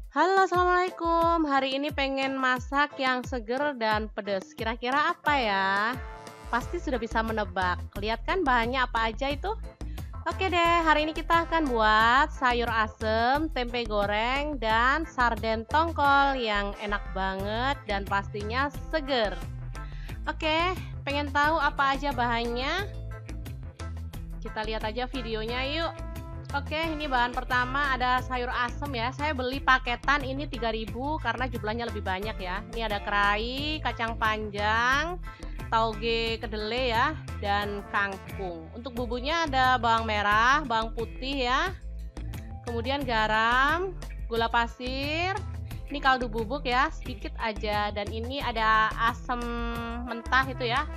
Halo, assalamualaikum. Hari ini pengen masak yang seger dan pedas. Kira-kira apa ya? Pasti sudah bisa menebak. Lihat kan bahannya apa aja itu? Oke deh, hari ini kita akan buat sayur asem, tempe goreng, dan sarden tongkol yang enak banget dan pastinya seger. Oke, pengen tahu apa aja bahannya? Kita lihat aja videonya yuk. Oke, ini bahan pertama ada sayur asem ya. Saya beli paketan ini 3.000 karena jumlahnya lebih banyak ya. Ini ada kerai, kacang panjang, tauge kedelai ya, dan kangkung. Untuk bumbunya ada bawang merah, bawang putih ya. Kemudian garam, gula pasir. Ini kaldu bubuk ya, sedikit aja. Dan ini ada asam mentah itu ya.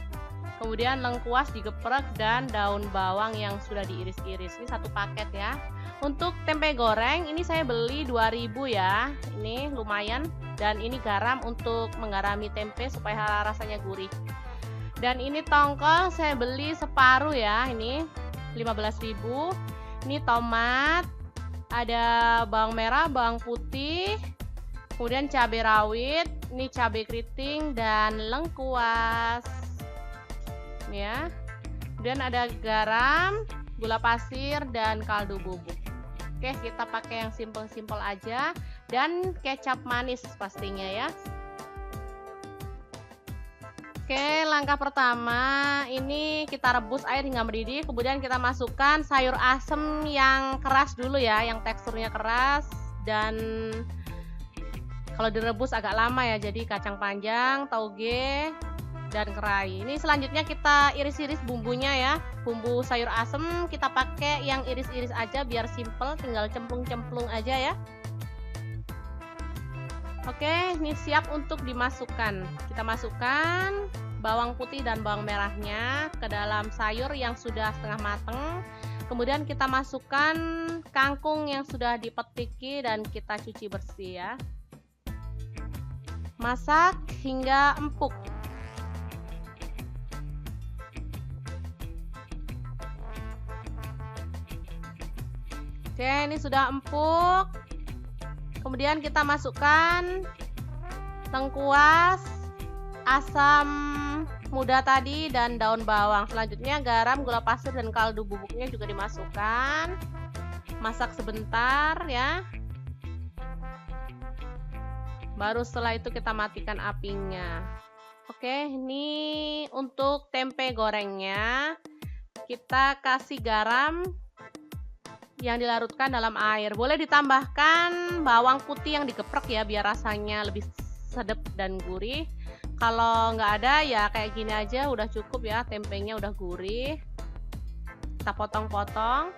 Kemudian lengkuas digeprek dan daun bawang yang sudah diiris-iris. Ini satu paket ya. Untuk tempe goreng ini saya beli 2.000 ya. Ini lumayan. Dan ini garam untuk menggarami tempe supaya rasanya gurih. Dan ini tongkol saya beli separuh ya. Ini 15.000. Ini tomat. Ada bawang merah, bawang putih. Kemudian cabai rawit. Ini cabai keriting dan lengkuas. Ya. Kemudian ada garam, gula pasir dan kaldu bubuk. Oke, kita pakai yang simple-simple aja dan kecap manis pastinya ya. Oke, langkah pertama ini kita rebus air hingga mendidih, kemudian kita masukkan sayur asem yang keras dulu ya, yang teksturnya keras dan kalau direbus agak lama ya, jadi kacang panjang, tauge, dan kerai. Ini selanjutnya kita iris-iris bumbunya ya. Bumbu sayur asem kita pakai yang iris-iris aja biar simple, tinggal cemplung-cemplung aja ya. Oke, ini siap untuk dimasukkan. Kita masukkan bawang putih dan bawang merahnya ke dalam sayur yang sudah setengah mateng. Kemudian kita masukkan kangkung yang sudah dipetiki dan kita cuci bersih ya. Masak hingga empuk. Oke, ini sudah empuk. Kemudian kita masukkan lengkuas, asam muda tadi dan daun bawang. Selanjutnya garam, gula pasir dan kaldu bubuknya juga dimasukkan. Masak sebentar ya. Baru setelah itu kita matikan apinya. Oke, ini untuk tempe gorengnya. Kita kasih garam yang dilarutkan dalam air. Boleh ditambahkan bawang putih yang digeprek ya biar rasanya lebih sedap dan gurih. Kalau nggak ada ya kayak gini aja udah cukup ya, tempenya udah gurih. Kita potong-potong.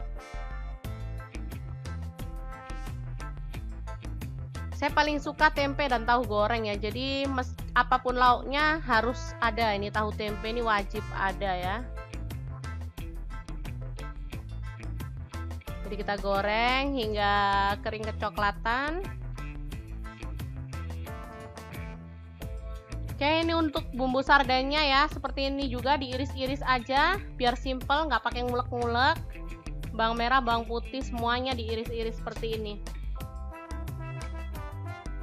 Saya paling suka tempe dan tahu goreng ya. Jadi apapun lauknya harus ada. Ini tahu tempe ini wajib ada ya. Jadi kita goreng hingga kering kecoklatan. Oke, ini untuk bumbu sardennya ya. Seperti ini juga diiris-iris aja biar simple, nggak pakai ngulek-ngulek. Bawang merah, bawang putih semuanya diiris-iris seperti ini.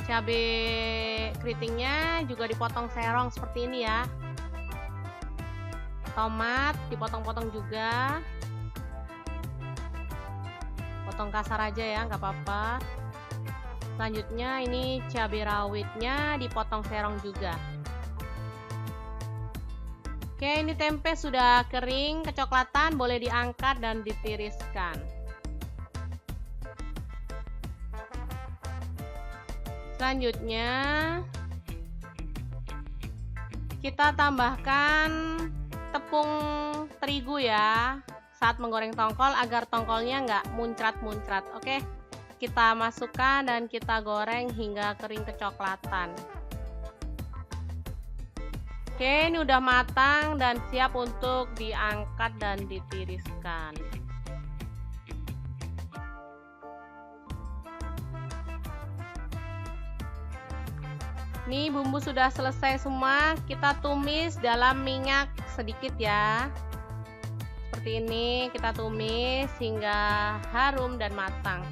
Cabai keritingnya juga dipotong serong seperti ini ya. Tomat dipotong-potong juga. Potong kasar aja ya, nggak apa-apa. Selanjutnya ini cabai rawitnya dipotong serong juga. Oke, ini tempe sudah kering kecoklatan, boleh diangkat dan ditiriskan. Selanjutnya kita tambahkan tepung terigu ya saat menggoreng tongkol agar tongkolnya nggak muncrat-muncrat. Oke, kita masukkan dan kita goreng hingga kering kecoklatan. Oke, ini udah matang dan siap untuk diangkat dan ditiriskan. Nih bumbu sudah selesai semua, kita tumis dalam minyak sedikit ya. Seperti ini kita tumis hingga harum dan matang.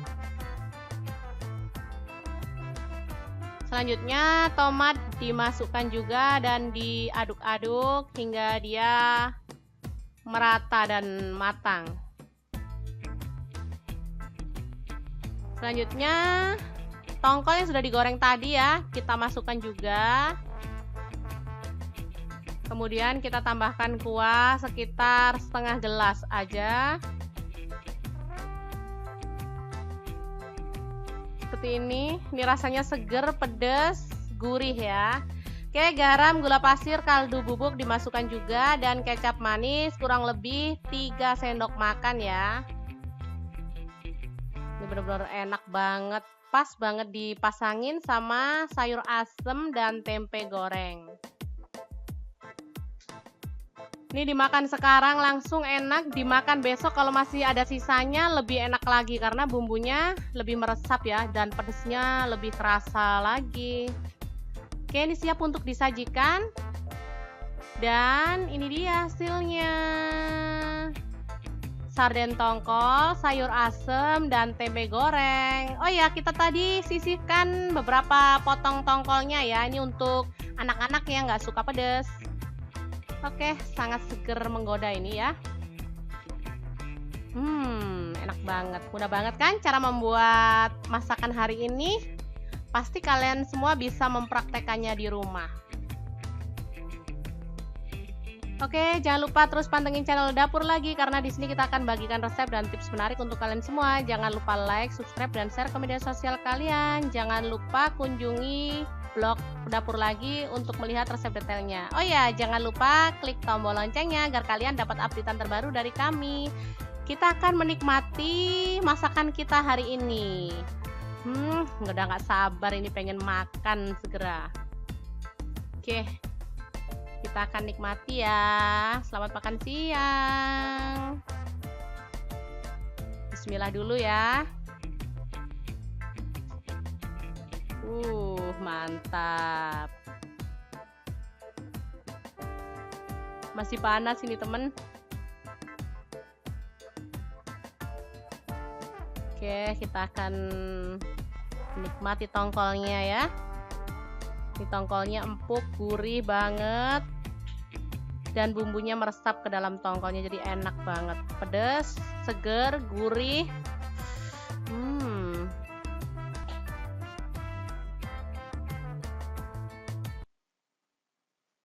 Selanjutnya tomat dimasukkan juga dan diaduk-aduk hingga dia merata dan matang. Selanjutnya tongkol yang sudah digoreng tadi ya, kita masukkan juga. Kemudian kita tambahkan kuah sekitar setengah gelas aja. Seperti ini rasanya seger, pedas, gurih ya. Oke, garam, gula pasir, kaldu bubuk dimasukkan juga dan kecap manis kurang lebih 3 sendok makan ya. Ini benar-benar enak banget, pas banget dipasangin sama sayur asem dan tempe goreng. Ini dimakan sekarang langsung enak, dimakan besok kalau masih ada sisanya lebih enak lagi karena bumbunya lebih meresap ya dan pedesnya lebih terasa lagi. Oke, ini siap untuk disajikan. Dan ini dia hasilnya. Sarden tongkol, sayur asem, dan tempe goreng. Oh ya, kita tadi sisihkan beberapa potong tongkolnya ya. Ini untuk anak-anak yang nggak suka pedas. Oke, sangat seger menggoda ini ya. Enak banget. Mudah banget kan cara membuat masakan hari ini? Pasti kalian semua bisa mempraktekannya di rumah. Oke, jangan lupa terus pantengin channel Dapur Lagi karena di sini kita akan bagikan resep dan tips menarik untuk kalian semua. Jangan lupa like, subscribe, dan share ke media sosial kalian. Jangan lupa kunjungi blog Dapur Lagi untuk melihat resep detailnya. Oh ya, jangan lupa klik tombol loncengnya agar kalian dapat updatean terbaru dari kami. Kita akan menikmati masakan kita hari ini. Udah gak sabar ini pengen makan segera. Oke, kita akan nikmati ya. Selamat makan siang. Bismillah dulu ya. Mantap. Masih panas ini temen. Oke, kita akan menikmati tongkolnya ya. Ini tongkolnya empuk, gurih banget. Dan bumbunya meresap ke dalam tongkolnya jadi enak banget. Pedas, seger, gurih.